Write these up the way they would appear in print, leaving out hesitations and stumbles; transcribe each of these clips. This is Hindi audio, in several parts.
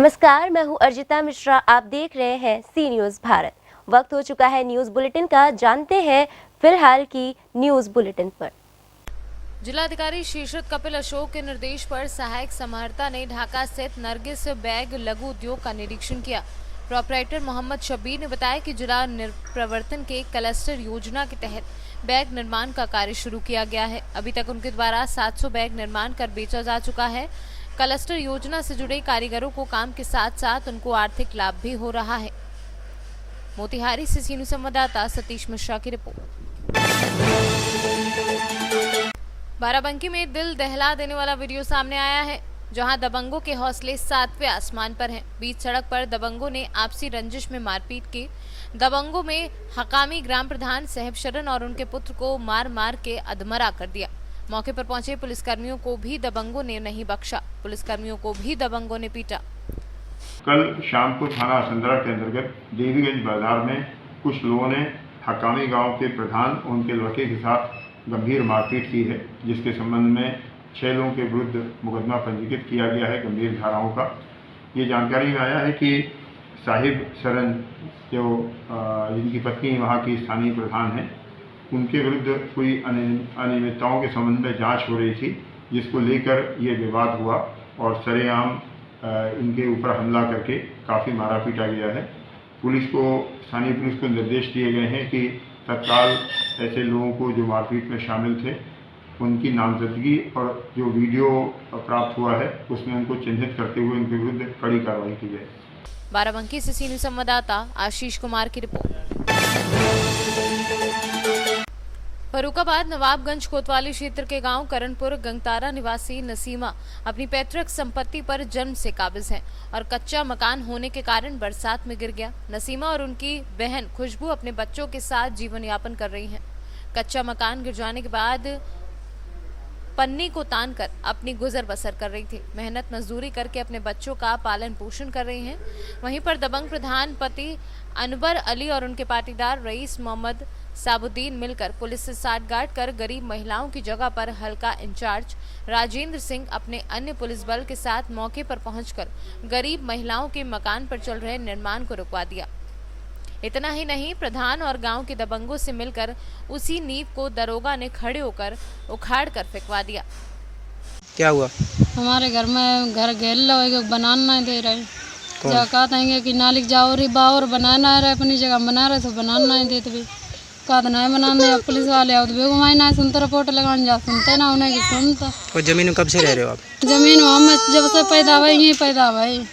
नमस्कार, मैं हूं अर्जिता मिश्रा। आप देख रहे हैं सी न्यूज़ भारत। वक्त हो चुका है न्यूज़ बुलेटिन का। जानते हैं फिलहाल की न्यूज़ बुलेटिन पर। जिलाधिकारी शीर्षत कपिल अशोक के निर्देश पर सहायक समाहर्ता ने ढाका स्थित नरगिस बैग लघु उद्योग का निरीक्षण किया। प्रोपराइटर मोहम्मद शब्बीर ने बताया कि जिला प्रवर्तन के क्लस्टर योजना के तहत बैग निर्माण का कार्य शुरू किया गया है। अभी तक उनके द्वारा 700 बैग निर्माण कर बेचा जा चुका है। क्लस्टर योजना से जुड़े कारीगरों को काम के साथ साथ उनको आर्थिक लाभ भी हो रहा है। मोतिहारी से सीनू संवाददाता सतीश मिश्रा की रिपोर्ट। बाराबंकी में दिल दहला देने वाला वीडियो सामने आया है, जहां दबंगों के हौसले 7वें आसमान पर हैं। बीच सड़क पर दबंगों ने आपसी रंजिश में मारपीट की। दबंगों में हकामी ग्राम प्रधान साहिब शरण और उनके पुत्र को मार मार के अधमरा कर दिया। मौके पर पहुंचे पुलिसकर्मियों को भी दबंगों ने नहीं बख्शा। पुलिसकर्मियों को भी दबंगों ने पीटा। कल शाम को थाना असंदरा के अंतर्गत देवीगंज बाजार में कुछ लोगों ने हकामी गांव के प्रधान और उनके लड़के के साथ गंभीर मारपीट की है, जिसके संबंध में 6 लोगों के विरुद्ध मुकदमा पंजीकृत किया गया है गंभीर धाराओं का। ये जानकारी में आया है कि साहिब शरण जो जिनकी पत्नी वहाँ की स्थानीय प्रधान है, उनके विरुद्ध कोई अनियमितताओं के संबंध में जांच हो रही थी, जिसको लेकर ये विवाद हुआ और सरेआम इनके ऊपर हमला करके काफ़ी मारा पीटा गया है। स्थानीय पुलिस को निर्देश दिए गए हैं कि तत्काल ऐसे लोगों को जो मारपीट में शामिल थे उनकी नामजदगी और जो वीडियो प्राप्त हुआ है उसमें उनको चिन्हित करते हुए उनके विरुद्ध कड़ी कार्रवाई की जाए। बाराबंकी से सीनियर संवाददाता आशीष कुमार की रिपोर्ट। फरुखाबाद नवाबगंज कोतवाली क्षेत्र के गांव करणपुर गंगतारा निवासी नसीमा अपनी पैतृक संपत्ति पर जन्म से काबिज हैं और कच्चा मकान होने के कारण बरसात में गिर गया। नसीमा और उनकी बहन खुशबू अपने बच्चों के साथ जीवन यापन कर रही हैं। कच्चा मकान गिर जाने के बाद पन्नी को तान कर अपनी गुजर बसर कर रही थी। मेहनत मजदूरी करके अपने बच्चों का पालन पोषण कर रही हैं। वहीं पर दबंग प्रधान पति अनवर अली और उनके पाटीदार रईस मोहम्मद साबुद्दीन मिलकर पुलिस से साठगांठ कर गरीब महिलाओं की जगह पर हल्का इंचार्ज राजेंद्र सिंह अपने अन्य पुलिस बल के साथ मौके पर पहुंचकर गरीब महिलाओं के मकान पर चल रहे निर्माण को रुकवा दिया। इतना ही नहीं, प्रधान और गांव के दबंगों से मिलकर उसी नींव को दरोगा ने खड़े होकर उखाड़ कर फेंकवा दिया। क्या हुआ? हमारे घर में घर घेर बनाना नहीं दे रहे। कहा था कि नालिक जाओ रे बावर बनाना है, अपनी जगह बना रहे तो बनाना नहीं देते भी कहा नहीं बनाने। पुलिस वाले आओ तो बेगुमाई ना सुनते, रिपोर्ट लगाने जा सुनते ना उन्हें की सुनता। और जमीन कब से रह रहे हो आप? जमीन हम जब से पैदा हुए यहीं पैदा हुए,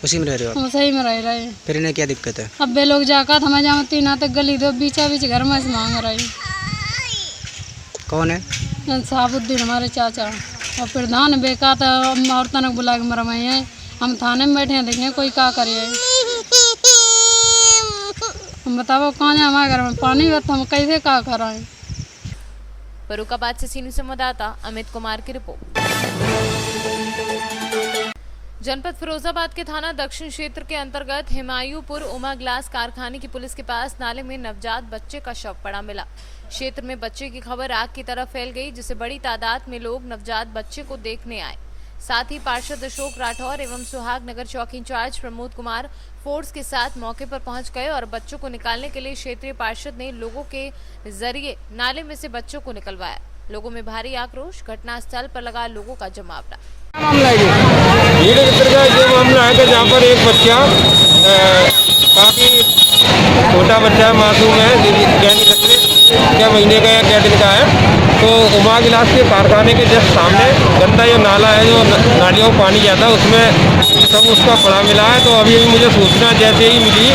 उसी में रह रहे हो आप? सही में रह रहे। फिर इन्हें क्या दिक्कत है? अब बे लोग जाकर हमें जहाँ 3 तक गली दो बीचा बीच घर में से मांग रही। कौन है? साबुद्दीन हमारे चाचा और प्रधान बेका था। औरतों ने बुला के मरवाई है। हम थाने में बैठे हैं, देखें कोई क्या करे। हम बताओ कौन है हमारे घर में पानी हो तो हम कैसे क्या कराएं। फरुखाबाद से सीनियर संवाददाता अमित कुमार की रिपोर्ट। जनपद फिरोजाबाद के थाना दक्षिण क्षेत्र के अंतर्गत हिमायूपुर उमा ग्लास कारखाने की पुलिस के पास नाले में नवजात बच्चे का शव पड़ा मिला। क्षेत्र में बच्चे की खबर आग की तरफ फैल गई, जिससे बड़ी तादाद में लोग नवजात बच्चे को देखने आए। साथ ही पार्षद अशोक राठौर एवं सुहाग नगर चौकी इंचार्ज प्रमोद कुमार फोर्स के साथ मौके पर पहुंच गए और बच्चों को निकालने के लिए क्षेत्रीय पार्षद ने लोगों के जरिए नाले में से बच्चों को निकलवाया। लोगों में भारी आक्रोश, घटनास्थल पर लगा लोगों का जमावड़ा। ये मामला है कि जहाँ पर एक बच्चा काफी छोटा बच्चा मासूम है, 6 महीने का या 6 दिन का है, तो उमा गिलास के कारखाने के जस्ट सामने गंदा जो नाला है, जो नालियों में पानी जाता है, उसमें सब उसका पड़ा मिला है। तो अभी मुझे सूचना जैसे ही मिली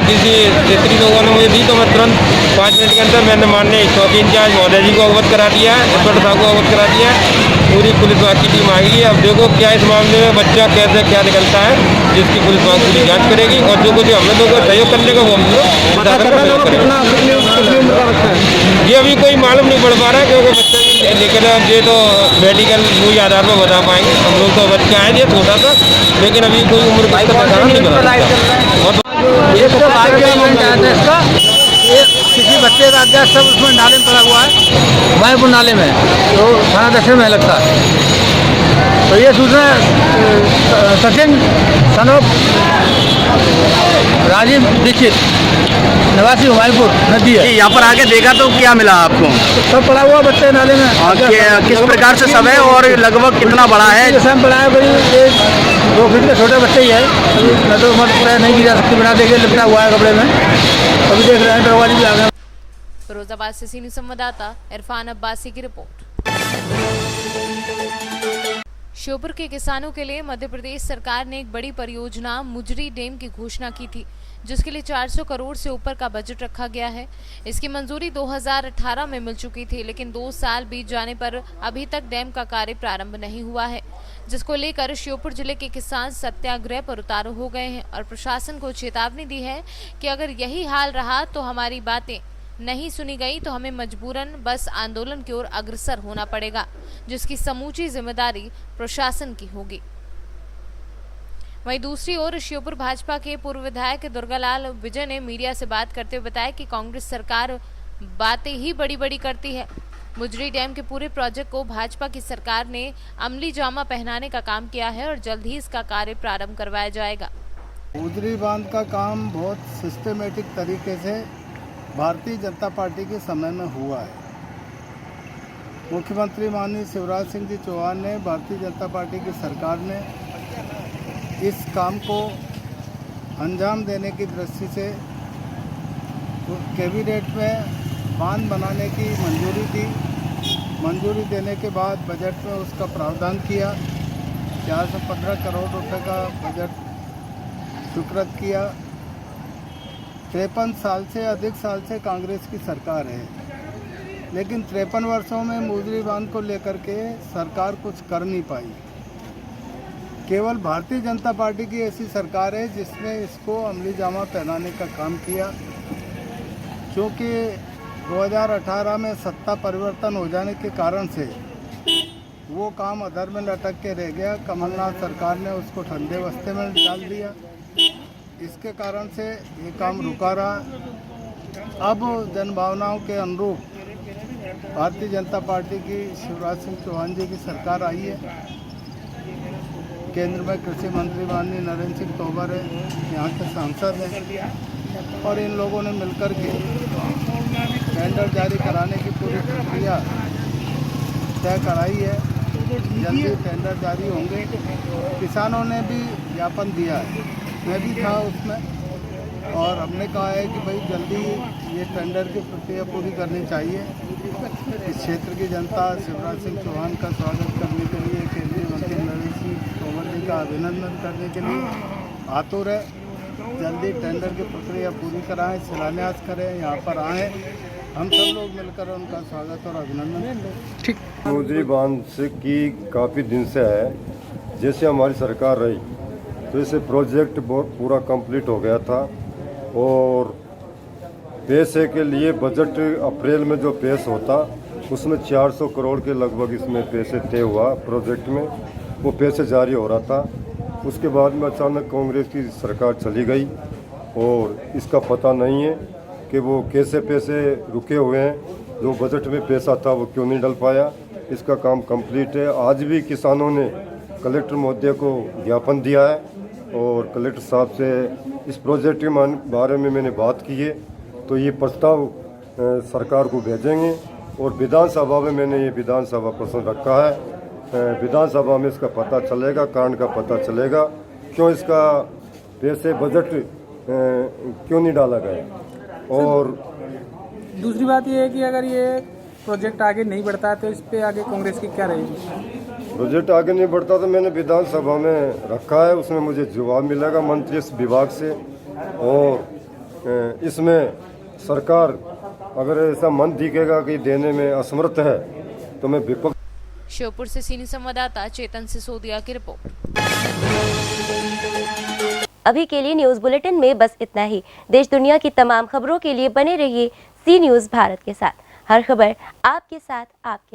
किसी क्षेत्रीय लोगों ने मुझे दी, तो मैं तुरंत 5 मिनट के अंदर मैंने माननीय चौकी इंचार्ज महोदय जी को अवगत करा दिया है, इंस्पेक्टर साहब को अवगत करा दिया है। पूरी पुलिस विभाग की टीम आई है। अब देखो क्या इस मामले में बच्चा कैसे क्या निकलता है, जिसकी पुलिस विभाग पूरी जाँच करेगी और जो कुछ हम लोगों को सहयोग करने का वो हम लोग ये अभी कोई मालूम नहीं पड़ पा रहा है, क्योंकि बच्चा लेकर ये तो मेडिकल कोई आधार पर बता पाएंगे हम लोग। तो बच्चा है ये छोटा सा, लेकिन अभी कोई उम्र का नहीं बता। किसी बच्चे का गैस सब उसमें नाले में पड़ा हुआ है, मायपुर नाले में, तो थाना दक्षिण में लगता है। तो ये सूचना सचिन सनोप राजीव दीक्षित निवासी हुमायूंपुर नदी है। यहाँ पर आके देखा तो क्या मिला आपको? सब पड़ा हुआ बच्चे नाले में। किस प्रकार से सब है और लगभग कितना बड़ा है? जैसे बड़ा है भाई, 2 फीट के छोटे बच्चे ही है। न तो मत पूरा नहीं गिरा सकती, बना देके लिपटा हुआ है कपड़े में। अभी देख रहे हैं दरवाजे भी आ गए। फिरोजाबाद से सीनियर संवाददाता इरफान अब्बासी की रिपोर्ट। श्योपुर के किसानों के लिए मध्य प्रदेश सरकार ने एक बड़ी परियोजना मुजरी डैम की घोषणा की थी, जिसके लिए 400 करोड़ से ऊपर का बजट रखा गया है। इसकी मंजूरी 2018 में मिल चुकी थी, लेकिन 2 साल बीत जाने पर अभी तक डैम का कार्य प्रारंभ नहीं हुआ है, जिसको लेकर श्योपुर जिले के किसान सत्याग्रह पर उतारू हो गए हैं और प्रशासन को चेतावनी दी है कि अगर यही हाल रहा तो हमारी बातें नहीं सुनी गई तो हमें मजबूरन बस आंदोलन की ओर अग्रसर होना पड़ेगा, जिसकी समूची जिम्मेदारी प्रशासन की होगी। वहीं दूसरी ओर श्योपुर भाजपा के पूर्व विधायक दुर्गालाल विजय ने मीडिया से बात करते हुए बताया कि कांग्रेस सरकार बातें ही बड़ी बड़ी करती है। मुजरी डैम के पूरे प्रोजेक्ट को भाजपा की सरकार ने अमली जामा पहनाने का काम किया है और जल्द ही इसका कार्य प्रारंभ करवाया जाएगा। मुजरी बांध का काम बहुत सिस्टमेटिक तरीके से भारतीय जनता पार्टी के समय में हुआ है। मुख्यमंत्री माननीय शिवराज सिंह जी चौहान ने, भारतीय जनता पार्टी की सरकार ने इस काम को अंजाम देने की दृष्टि से कैबिनेट में बांध बनाने की मंजूरी दी। मंजूरी देने के बाद बजट में उसका प्रावधान किया। 415 करोड़ रुपए का बजट स्वीकृत किया। 53 साल से अधिक साल से कांग्रेस की सरकार है, लेकिन 53 वर्षों में मुजरी बांध को लेकर के सरकार कुछ कर नहीं पाई। केवल भारतीय जनता पार्टी की ऐसी सरकार है जिसने इसको अमली जामा पहनाने का काम किया। क्योंकि 2018 में सत्ता परिवर्तन हो जाने के कारण से वो काम अधर में लटक के रह गया। कमलनाथ सरकार ने उसको ठंडे बस्ते में डाल दिया। इसके कारण से ये काम रुका रहा। अब जनभावनाओं के अनुरूप भारतीय जनता पार्टी की शिवराज सिंह चौहान जी की सरकार आई है। केंद्र में कृषि मंत्री माननीय नरेंद्र सिंह तोमर है, यहाँ के सांसद हैं और इन लोगों ने मिलकर के टेंडर जारी कराने की पूरी प्रक्रिया तय कराई है। जल्दी टेंडर जारी होंगे। किसानों ने भी ज्ञापन दिया है, मैं भी था उसमें, और हमने कहा है कि भाई जल्दी ये टेंडर की प्रक्रिया पूरी करनी चाहिए। इस क्षेत्र की जनता शिवराज सिंह चौहान का स्वागत करने के लिए, केंद्रीय मंत्री नरेंद्र सिंह तोमर जी का अभिनंदन करने के लिए आतुर है। जल्दी टेंडर की प्रक्रिया पूरी कराएं, शिलान्यास करें, यहाँ पर आएँ, हम सब लोग मिलकर उनका स्वागत और अभिनंदन करें। ठीक। मुजरी बांध से की काफ़ी दिन से है। जैसे हमारी सरकार रही तो इसे प्रोजेक्ट पूरा कंप्लीट हो गया था और पैसे के लिए बजट अप्रैल में जो पेश होता उसमें 400 करोड़ के लगभग इसमें पैसे तय हुआ प्रोजेक्ट में। वो पैसे जारी हो रहा था। उसके बाद में अचानक कांग्रेस की सरकार चली गई और इसका पता नहीं है कि वो कैसे पैसे रुके हुए हैं। जो बजट में पैसा था वो क्यों नहीं डल पाया। इसका काम कंप्लीट है। आज भी किसानों ने कलेक्टर महोदय को ज्ञापन दिया है और कलेक्टर साहब से इस प्रोजेक्ट के बारे में मैंने बात की है, तो ये प्रस्ताव सरकार को भेजेंगे और विधानसभा में मैंने ये विधानसभा प्रश्न रखा है। विधानसभा में इसका पता चलेगा, कारण का पता चलेगा क्यों इसका पैसे बजट क्यों नहीं डाला गया। और दूसरी बात ये है कि अगर ये प्रोजेक्ट आगे नहीं बढ़ता है तो इस पे आगे कांग्रेस की क्या रहेगी? प्रोजेक्ट आगे नहीं बढ़ता तो मैंने विधानसभा में रखा है, उसमें मुझे जवाब मिलेगा मंत्री विभाग से। और इसमें सरकार अगर ऐसा मन दिखेगा कि देने में असमर्थ है तो मैं विपक्ष। श्योपुर से सीनियर संवाददाता चेतन सिसोदिया की रिपोर्ट। अभी के लिए न्यूज बुलेटिन में बस इतना ही। देश दुनिया की तमाम खबरों के लिए बने रहिए सी न्यूज भारत के साथ। हर खबर आपके साथ, आपके